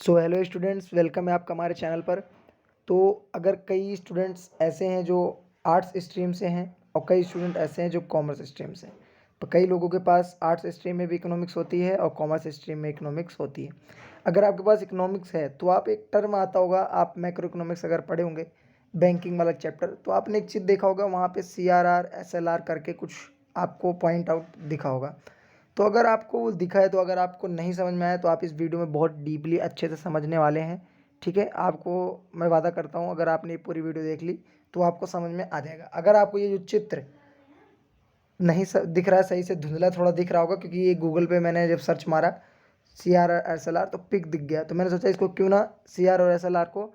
So hello students, welcome है आपका हमारे चैनल पर। तो अगर कई स्टूडेंट्स ऐसे हैं जो आर्ट्स स्ट्रीम से हैं और कई स्टूडेंट ऐसे हैं जो कॉमर्स स्ट्रीम से हैं। तो कई लोगों के पास आर्ट्स स्ट्रीम में भी इकोनॉमिक्स होती है और कॉमर्स स्ट्रीम में इकोनॉमिक्स होती है। अगर आपके पास इकोनॉमिक्स है तो आप एक टर्म आता होगा, आप मैक्रो इकोनॉमिक्स अगर पढ़े होंगे बैंकिंग वाला चैप्टर, तो आपने एक चीज़ देखा होगा, वहाँ पे CRR SLR करके कुछ आपको पॉइंट आउट दिखा होगा। तो अगर आपको वो दिखा है, तो अगर आपको नहीं समझ में आया तो आप इस वीडियो में बहुत डीपली अच्छे से समझने वाले हैं। ठीक है, आपको मैं वादा करता हूँ अगर आपने ये पूरी वीडियो देख ली तो आपको समझ में आ जाएगा। अगर आपको ये जो चित्र नहीं दिख रहा है सही से, धुंधला थोड़ा दिख रहा होगा, क्योंकि ये गूगल पे मैंने जब सर्च मारा CRR SLR तो पिक दिख गया, तो मैंने सोचा इसको क्यों ना CR और SLR को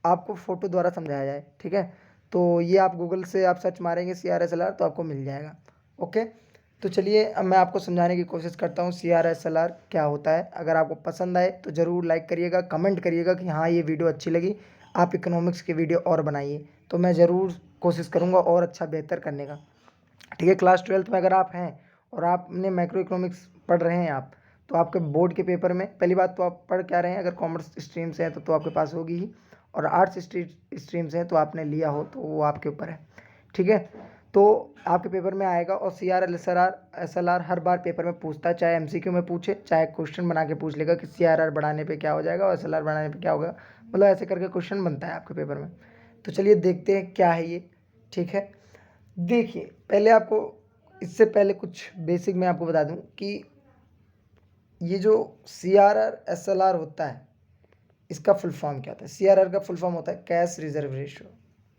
आपको फ़ोटो द्वारा समझाया जाए। ठीक है, तो ये आप गूगल से आप सर्च मारेंगे CRSLR तो आपको मिल जाएगा। ओके, तो चलिए अब मैं आपको समझाने की कोशिश करता हूँ CRSLR क्या होता है। अगर आपको पसंद आए तो ज़रूर लाइक करिएगा, कमेंट करिएगा कि हाँ ये वीडियो अच्छी लगी, आप इकोनॉमिक्स की वीडियो और बनाइए, तो मैं ज़रूर कोशिश करूँगा और अच्छा बेहतर करने का। ठीक है, क्लास 12th में अगर आप हैं और आपने मैक्रो इकोनॉमिक्स पढ़ रहे हैं आप, तो आपके बोर्ड के पेपर में पहली बात तो आप पढ़ क्या रहे हैं। अगर कॉमर्स स्ट्रीम से हैं तो आपके पास होगी ही, और आर्ट्स स्ट्रीम से हैं तो आपने लिया हो तो वो आपके ऊपर है। ठीक है, तो आपके पेपर में आएगा, और CRR SLR हर बार पेपर में पूछता है, चाहे MCQ में पूछे चाहे क्वेश्चन बना के पूछ लेगा कि CRR बढ़ाने पे क्या हो जाएगा और SLR बढ़ाने पे क्या होगा, मतलब ऐसे करके क्वेश्चन बनता है आपके पेपर में। तो चलिए देखते हैं क्या है ये। ठीक है, देखिए पहले आपको, इससे पहले कुछ बेसिक मैं आपको बता दूं कि ये जो CRR SLR होता है इसका फुल फॉर्म क्या होता है। CRR का फुल फॉर्म होता है cash reserve ratio.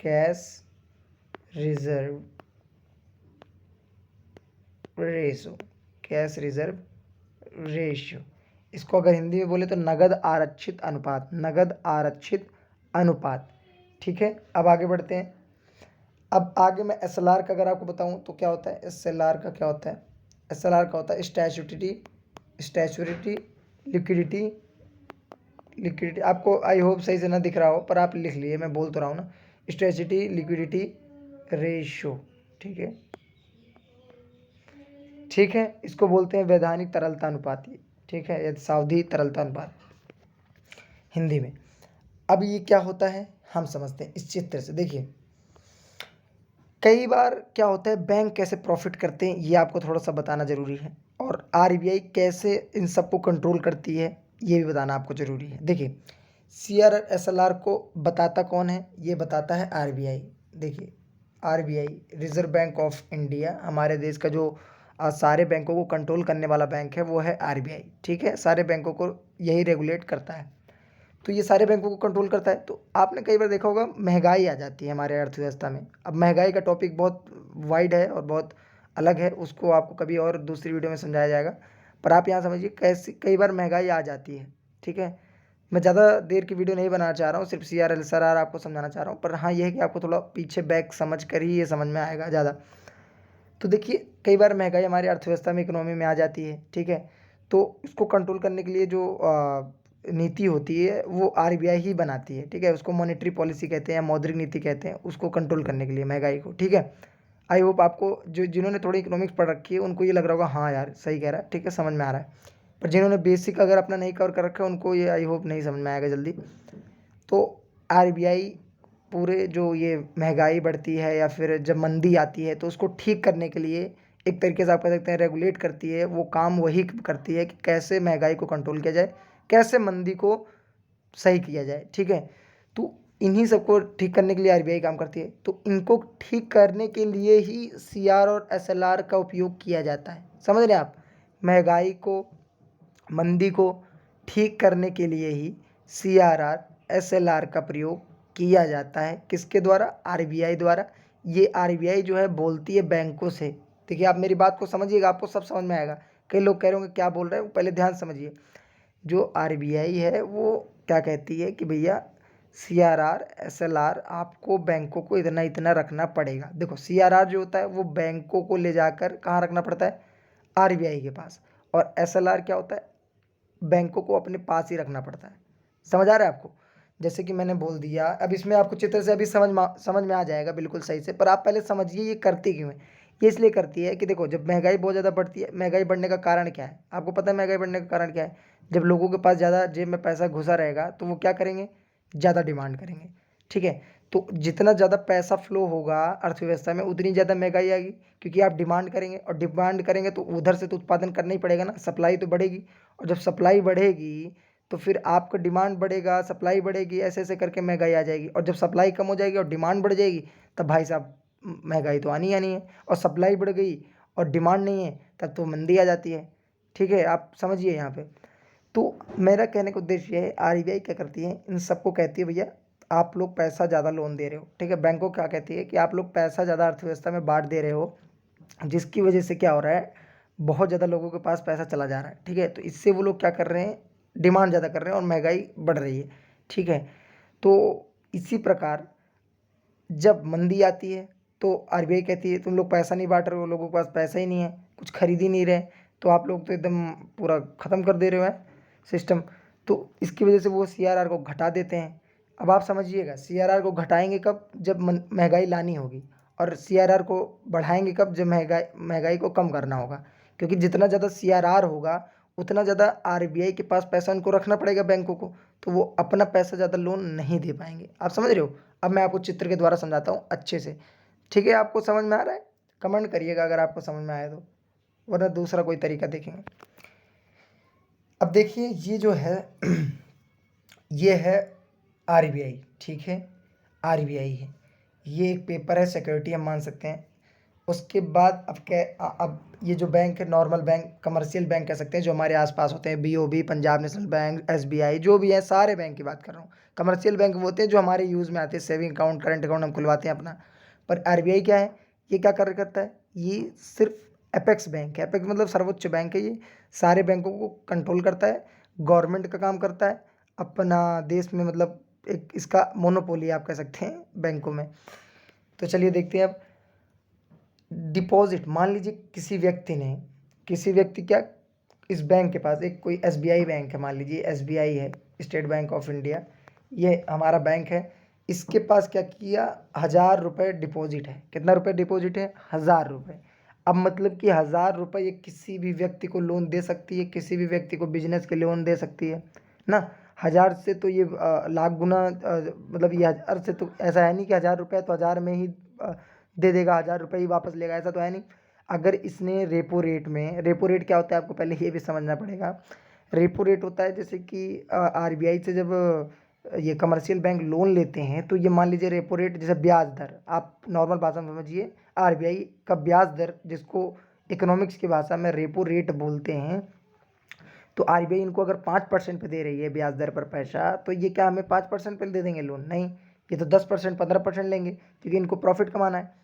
Cash reserve ratio, cash reserve ratio, इसको अगर हिंदी में बोले तो नगद आरक्षित अनुपात, नगद आरक्षित अनुपात। ठीक है, अब आगे बढ़ते हैं। अब आगे मैं SLR का अगर आपको बताऊं तो क्या होता है, SLR का क्या होता है। SLR का होता है स्टैचुरिटी लिक्विडिटी। लिक्विडिटी आपको आई होप सही से ना दिख रहा हो, पर आप लिख लिए, मैं बोल तो रहा हूँ ना, स्टैचुरिटी लिक्विडिटी रेशियो। ठीक है, ठीक है, इसको बोलते हैं वैधानिक तरलता अनुपात। ठीक है, या सावधि तरलता अनुपात हिंदी में। अब ये क्या होता है हम समझते हैं इस चित्र से। देखिए कई बार क्या होता है, बैंक कैसे प्रॉफिट करते हैं ये आपको थोड़ा सा बताना ज़रूरी है, और RBI कैसे इन सबको कंट्रोल करती है ये भी बताना आपको ज़रूरी है। देखिए CRR SLR को बताता कौन है, ये बताता है RBI। देखिए RBI reserve bank of India, हमारे देश का जो सारे बैंकों को कंट्रोल करने वाला बैंक है वो है RBI। ठीक है, सारे बैंकों को यही रेगुलेट करता है, तो ये सारे बैंकों को कंट्रोल करता है। तो आपने कई बार देखा होगा महंगाई आ जाती है हमारे अर्थव्यवस्था में। अब महंगाई का टॉपिक बहुत वाइड है और बहुत अलग है, उसको आपको कभी और दूसरी वीडियो में समझाया जाएगा, पर आप यहाँ समझिए कैसी कई बार महंगाई आ जाती है। ठीक है, मैं ज़्यादा देर की वीडियो नहीं बनाना चाह रहा हूँ, सिर्फ CRR SLR आपको समझाना चाह रहा हूँ, पर हाँ ये है कि आपको थोड़ा पीछे बैक समझ कर ही ये समझ में आएगा ज़्यादा। तो देखिए कई बार महंगाई हमारी अर्थव्यवस्था में, इकोनॉमी में आ जाती है। ठीक है, तो इसको कंट्रोल करने के लिए जो नीति होती है वो RBI ही बनाती है। ठीक है, उसको मॉनेटरी पॉलिसी कहते हैं, मौद्रिक नीति कहते हैं, उसको कंट्रोल करने के लिए महंगाई को। ठीक है, आई होप आपको जो जिन्होंने थोड़ी इकोनॉमिक्स पढ़ रखी है उनको ये लग रहा होगा हाँ यार सही कह रहा है, ठीक है समझ में आ रहा है। पर जिन्होंने बेसिक अगर अपना नहीं कवर कर रखा है उनको ये आई होप नहीं समझ में आएगा जल्दी। तो RBI पूरे जो ये महंगाई बढ़ती है या फिर जब मंदी आती है तो उसको ठीक करने के लिए एक तरीके से आप कह सकते हैं रेगुलेट करती है, वो काम वही करती है कि कैसे महंगाई को कंट्रोल किया जाए, कैसे मंदी को सही किया जाए। ठीक है, तो इन्हीं सबको ठीक करने के लिए RBI काम करती है। तो इनको ठीक करने के लिए ही CR और SLR का उपयोग किया जाता है, समझ रहे हैं आप। महंगाई को, मंदी को ठीक करने के लिए ही CRR SLR का प्रयोग किया जाता है। किसके द्वारा, RBI द्वारा। ये RBI जो है बोलती है बैंकों से। देखिए आप मेरी बात को समझिएगा, आपको सब समझ में आएगा। कई लोग कह रहे होंगे क्या बोल रहे हैं, पहले ध्यान समझिए। जो RBI है वो क्या कहती है कि भैया CRR SLR आपको बैंकों को इतना इतना रखना पड़ेगा। देखो CRR जो होता है वो बैंकों को ले जाकर कहाँ रखना पड़ता है, RBI के पास, और SLR क्या होता है, बैंकों को अपने पास ही रखना पड़ता है। समझ आ रहा है आपको, जैसे कि मैंने बोल दिया। अब इसमें आपको चित्र से अभी समझ में आ जाएगा बिल्कुल सही से, पर आप पहले समझिए ये करती क्यों है। ये इसलिए करती है कि देखो जब महंगाई बहुत ज़्यादा बढ़ती है, महंगाई बढ़ने का कारण क्या है आपको पता है, महंगाई बढ़ने का कारण क्या है। जब लोगों के पास ज़्यादा जेब में पैसा घुसा रहेगा तो वो क्या करेंगे, ज़्यादा डिमांड करेंगे। ठीक है, तो जितना ज़्यादा पैसा फ्लो होगा अर्थव्यवस्था में उतनी ज़्यादा महंगाई आएगी, क्योंकि आप डिमांड करेंगे और डिमांड करेंगे तो उधर से तो उत्पादन करना ही पड़ेगा ना, सप्लाई तो बढ़ेगी। और जब सप्लाई बढ़ेगी तो फिर आपका डिमांड बढ़ेगा, सप्लाई बढ़ेगी, ऐसे ऐसे करके महंगाई आ जाएगी। और जब सप्लाई कम हो जाएगी और डिमांड बढ़ जाएगी तब भाई साहब महंगाई तो आनी आनी है। और सप्लाई बढ़ गई और डिमांड नहीं है तब तो मंदी आ जाती है। ठीक है, आप समझिए यहाँ पे। तो मेरा कहने का उद्देश्य ये है, आरबीआई क्या करती है, इन सबको कहती है भैया आप लोग पैसा ज़्यादा लोन दे रहे हो। ठीक है, बैंकों क्या कहती है कि आप लोग पैसा ज़्यादा अर्थव्यवस्था में बांट दे रहे हो, जिसकी वजह से क्या हो रहा है, बहुत ज़्यादा लोगों के पास पैसा चला जा रहा है। ठीक है, तो इससे वो लोग क्या कर रहे हैं, डिमांड ज़्यादा कर रहे हैं और महंगाई बढ़ रही है। ठीक है, तो इसी प्रकार जब मंदी आती है तो आरबीआई कहती है तुम लोग पैसा नहीं बांट रहे हो, लोगों के पास पैसा ही नहीं है, कुछ खरीद ही नहीं रहे, तो आप लोग तो एकदम पूरा ख़त्म कर दे रहे हो है सिस्टम। तो इसकी वजह से वो सीआरआर को घटा देते हैं। अब आप समझिएगा, सीआरआर को घटाएंगे कब, जब महंगाई लानी होगी, और सीआरआर को बढ़ाएंगे कब, जब महंगाई को कम करना होगा। क्योंकि जितना ज़्यादा सीआरआर होगा उतना ज़्यादा आरबीआई के पास पैसा उनको रखना पड़ेगा बैंकों को, तो वो अपना पैसा ज़्यादा लोन नहीं दे पाएंगे। आप समझ रहे हो। अब मैं आपको चित्र के द्वारा समझाता हूँ अच्छे से। ठीक है, आपको समझ में आ रहा है, कमेंट करिएगा अगर आपको समझ में आए तो, वरना दूसरा कोई तरीका देखेंगे। अब देखिए ये जो है ये है आरबीआई। ठीक है, आरबीआई है, ये एक पेपर है, सिक्योरिटी हम मान सकते हैं। उसके बाद अब ये जो बैंक है, नॉर्मल बैंक, कमर्शियल बैंक कह सकते हैं, जो हमारे आसपास होते हैं, BOB, Punjab national bank, SBI, जो भी है सारे बैंक की बात कर रहा हूँ। कमर्शियल बैंक वो होते हैं जो हमारे यूज़ में आते हैं, सेविंग अकाउंट, करंट अकाउंट हम खुलवाते हैं अपना। पर आरबीआई क्या है, ये क्या करता है, ये सिर्फ एपेक्स बैंक है। एपेक्स मतलब सर्वोच्च बैंक है, ये सारे बैंकों को कंट्रोल करता है, गवर्नमेंट का काम करता है अपना देश में, मतलब एक इसका मोनोपोली आप कह सकते हैं बैंकों में। तो चलिए देखते हैं अब डिपॉजिट। मान लीजिए किसी व्यक्ति क्या, इस बैंक के पास एक कोई एसबीआई बैंक है, मान लीजिए एसबीआई है, स्टेट बैंक ऑफ इंडिया, ये हमारा बैंक है। इसके पास क्या किया, 1,000 रुपये डिपॉजिट है। कितना रुपये डिपॉजिट है, 1,000 रुपये। अब मतलब कि 1,000 रुपये ये किसी भी व्यक्ति को लोन दे सकती है, किसी भी व्यक्ति को बिजनेस के लोन दे सकती है ना। 1,000 से तो ये लाख गुना, मतलब ये 1,000 से तो ऐसा है नहीं कि 1,000 रुपये तो 1,000 में ही दे देगा, 1,000 रुपये ही वापस लेगा, ऐसा तो है नहीं। अगर इसने रेपो रेट में, रेपो रेट क्या होता है आपको पहले ये भी समझना पड़ेगा। रेपो रेट होता है जैसे कि आरबीआई से जब ये कमर्शियल बैंक लोन लेते हैं तो ये मान लीजिए रेपो रेट, जैसे ब्याज दर, आप नॉर्मल भाषा में समझिए, आरबीआई का ब्याज दर, जिसको इकोनॉमिक्स की भाषा में रेपो रेट बोलते हैं। तो आरबीआई इनको अगर 5% पे दे रही है ब्याज दर पर पैसा, तो ये क्या हमें 5% पे दे देंगे लोन, नहीं, ये तो 10%, 15% लेंगे, क्योंकि इनको प्रॉफिट कमाना है।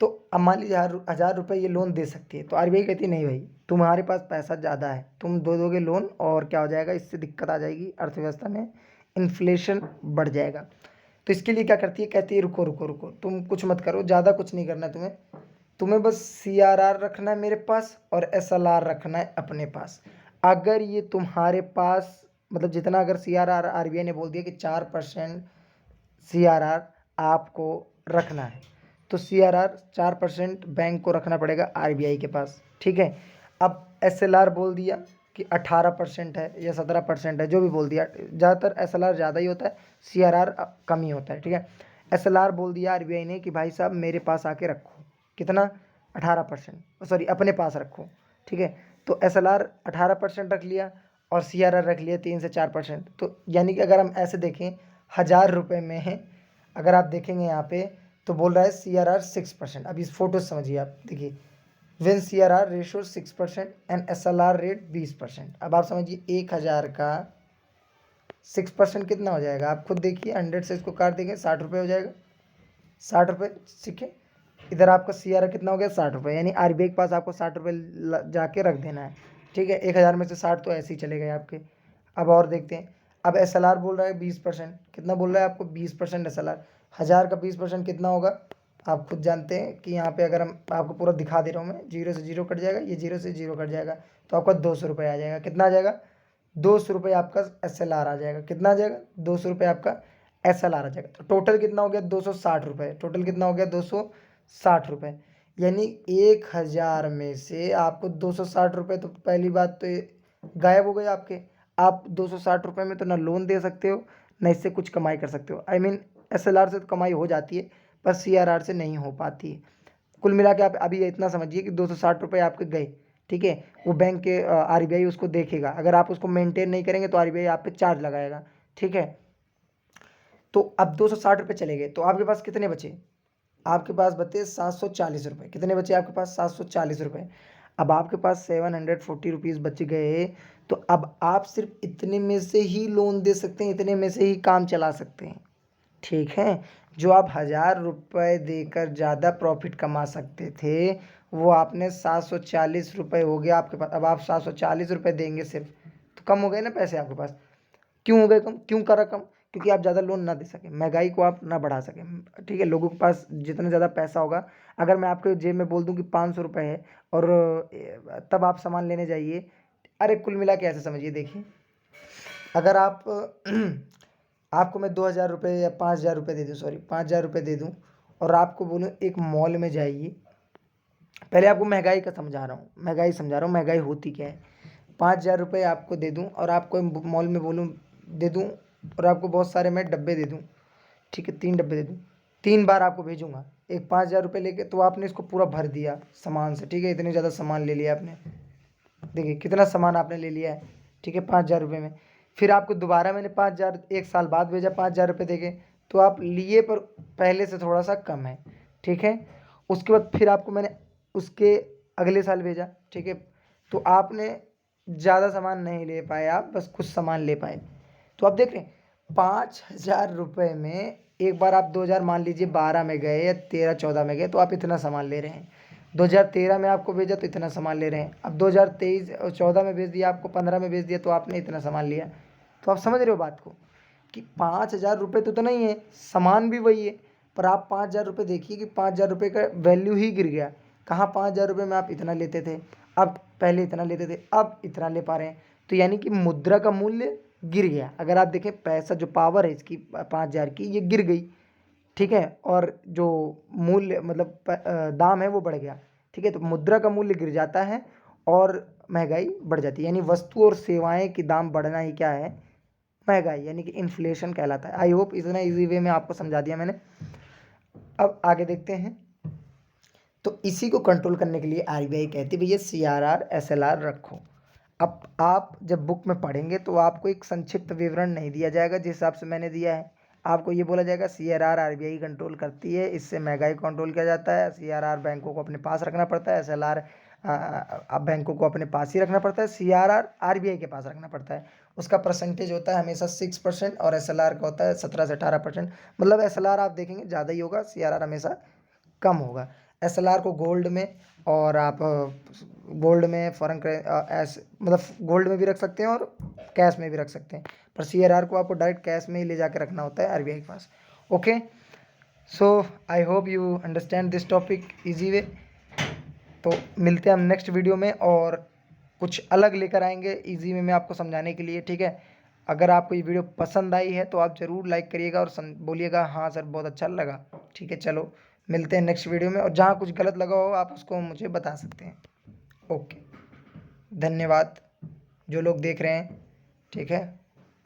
तो अब मान लीजिए 1,000 रुपये ये लोन दे सकती है, तो आरबीआई कहती है नहीं भाई, तुम्हारे पास पैसा ज़्यादा है, तुम दोगे लोन, और क्या हो जाएगा, इससे दिक्कत आ जाएगी अर्थव्यवस्था में, इन्फ्लेशन बढ़ जाएगा। तो इसके लिए क्या करती है, कहती है रुको रुको रुको, तुम कुछ मत करो, ज़्यादा कुछ नहीं करना है तुम्हें बस सीआरआर रखना है मेरे पास और एसएलआर रखना है अपने पास। अगर ये तुम्हारे पास, मतलब जितना, अगर सीआरआर आरबीआई ने बोल दिया कि 4% सीआरआर आपको रखना है, तो सीआरआर 4% बैंक को रखना पड़ेगा आरबीआई के पास। ठीक है, अब एसएलआर बोल दिया कि 18% है या 17% है, जो भी बोल दिया, ज़्यादातर एसएलआर ज़्यादा ही होता है, सीआरआर कम ही होता है। ठीक है, एसएलआर बोल दिया आरबीआई ने कि भाई साहब मेरे पास आके रखो, कितना, 18%, सॉरी अपने पास रखो। ठीक है, तो एसएलआर 18% रख लिया और सीआरआर रख लिया 3 से 4%। तो यानी कि अगर हम ऐसे देखें, 1,000 रुपये में है, अगर आप देखेंगे यहाँ पे तो बोल रहा है सीआरआर 6%। अब इस फोटो समझिए आप, देखिए, when CRR ratio 6% and SLR rate 20%। अब आप समझिए 1,000 का 6% कितना हो जाएगा, आप खुद देखिए, 100 से इसको काट देंगे 60 रुपये हो जाएगा, 60 रुपये। ठीक है, इधर आपका सीआरआर कितना हो गया, 60 रुपये, यानी आरबीआई के पास आपको 60 रुपये जाके रख देना है। ठीक है, 1,000 में से 60 तो ऐसे ही चले गए आपके। अब और देखते हैं, अब एसएलआर बोल रहा है 20%, कितना बोल रहा है आपको, 20% एसएलआर। 1,000 का 20% कितना होगा, आप खुद जानते हैं कि यहाँ पे अगर हम आपको पूरा दिखा दे रहा हूँ मैं, 0 से 0 कट जाएगा, ये 0 से 0 कट जाएगा, तो आपका 200 रुपये आ जाएगा। कितना आ जाएगा, 200 रुपये आपका एसएलआर आ जाएगा। कितना आ जाएगा, 200 रुपये आपका एसएलआर आ जाएगा। तो टोटल कितना हो गया, 260 रुपये। टोटल कितना हो गया, 260 रुपये। यानी 1,000 में से आपको 260 रुपये, तो पहली बात तो ये गायब हो गए आपके। आप 260 रुपये में तो ना लोन दे सकते हो, ना इससे कुछ कमाई कर सकते हो। आई मीन SLR से तो कमाई हो जाती है, पर CRR से नहीं हो पाती है। कुल मिला के आप अभी इतना समझिए कि 260 रुपये आपके गए, ठीक है। वो बैंक के RBI उसको देखेगा, अगर आप उसको मेंटेन नहीं करेंगे तो RBI आप पे चार्ज लगाएगा, ठीक है। तो अब 260 रुपये चले गए, तो आपके पास कितने बचे? आपके पास बचे 740 रुपये। कितने बचे आपके पास? 740 रुपये। अब आपके पास 740 रुपीज़ बच गए, तो अब आप सिर्फ इतने में से ही लोन दे सकते हैं, इतने में से ही काम चला सकते हैं, ठीक है। जो आप 1000 रुपये देकर ज़्यादा प्रॉफिट कमा सकते थे, वो आपने 740 रुपये हो गया आपके पास। अब आप 740 रुपये देंगे सिर्फ, तो कम हो गए ना पैसे आपके पास। क्यों हो गए कम? क्यों करा कम? क्योंकि आप ज़्यादा लोन ना दे सकें, महंगाई को आप ना बढ़ा सकें, ठीक है। लोगों के पास जितना ज़्यादा पैसा होगा, अगर मैं आपके जेब में बोल दूं कि 500 रुपये है और तब आप सामान लेने जाइए, अरे कुल मिला के ऐसे समझिए, देखिए, अगर आप आपको मैं 2000 रुपये या 5000 रुपये दे दूँ, सॉरी 5000 रुपये दे दूँ, और आपको बोलूँ एक मॉल में जाइए, पहले आपको महंगाई का समझा रहा हूँ, महंगाई समझा रहा हूँ, महंगाई होती क्या है। 5000 रुपये आपको दे दूँ और आपको मॉल में बोलूँ दे दूँ, और आपको बहुत सारे मैं डब्बे दे दूँ, ठीक है, 3 डब्बे दे दूँ, 3 बार आपको भेजूँगा एक 5000 रुपये लेके, तो आपने इसको पूरा भर दिया सामान से, ठीक है। इतने ज़्यादा सामान ले लिया आपने, देखिए कितना सामान आपने ले लिया है, ठीक है, 5000 रुपये में। फिर आपको दोबारा मैंने 5000 एक साल बाद भेजा 5000 रुपये देके, तो आप लिए पर पहले से थोड़ा सा कम है, ठीक है। उसके बाद फिर आपको मैंने उसके अगले साल भेजा, ठीक है, तो आपने ज़्यादा सामान नहीं ले पाए, आप बस कुछ सामान ले पाए। तो आप देख रहे हैं 5000 रुपये में एक बार आप 2000 मान लीजिए 12 में गए या 13-14 में गए, तो आप इतना सामान ले रहे हैं। 2013 में आपको भेजा तो इतना सामान ले रहे हैं। अब 2023 और 14 में भेज दिया, आपको 15 में भेज दिया, तो आपने इतना सामान लिया। तो आप समझ रहे हो बात को कि 5000 रुपये तो नहीं है, सामान भी वही है, पर आप 5000 रुपये देखिए कि 5000 रुपये का वैल्यू ही गिर गया। कहाँ 5000 रुपये में आप इतना लेते थे, अब पहले इतना लेते थे, अब इतना ले पा रहे हैं, तो यानी कि मुद्रा का मूल्य गिर गया। अगर आप देखें पैसा जो पावर है इसकी 5000 की, ये गिर गई, ठीक है, और जो मूल्य मतलब दाम है वो बढ़ गया, ठीक है। तो मुद्रा का मूल्य गिर जाता है और महंगाई बढ़ जाती है, यानी वस्तु और सेवाएं की दाम बढ़ना ही क्या है? महंगाई, यानी कि इन्फ्लेशन कहलाता है। आई होप इतना इजी वे में आपको समझा दिया मैंने। अब आगे देखते हैं। तो इसी को कंट्रोल करने के लिए RBI कहती है भैया CRR SLR रखो। अब आप जब बुक में पढ़ेंगे तो आपको एक संक्षिप्त विवरण नहीं दिया जाएगा जिस हिसाब से मैंने दिया है। आपको ये बोला जाएगा CRR RBI कंट्रोल करती है, इससे महंगाई कंट्रोल किया जाता है। CRR बैंकों को अपने पास रखना पड़ता है, SLR अब बैंकों को अपने पास ही रखना पड़ता है, CRR RBI के पास रखना पड़ता है। उसका परसेंटेज होता है हमेशा 6% और SLR का होता है 17 से 18%। मतलब SLR आप देखेंगे ज़्यादा ही होगा, CRR हमेशा कम होगा। SLR को गोल्ड में और आप गोल्ड में फॉरेन मतलब गोल्ड में भी रख सकते हैं और कैश में भी रख सकते हैं, पर CRR को आपको डायरेक्ट कैश में ही ले जाकर रखना होता है RBI के पास। Okay, so I hope you understand this topic easy way. तो मिलते हैं हम नेक्स्ट वीडियो में और कुछ अलग लेकर आएंगे इजी वे में आपको समझाने के लिए, ठीक है। अगर आपको ये वीडियो पसंद आई है तो आप ज़रूर लाइक करिएगा और बोलिएगा हाँ सर बहुत अच्छा लगा, ठीक है। चलो मिलते हैं नेक्स्ट वीडियो में, और जहाँ कुछ गलत लगा हो आप उसको मुझे बता सकते हैं। ओके, धन्यवाद जो लोग देख रहे हैं, ठीक है।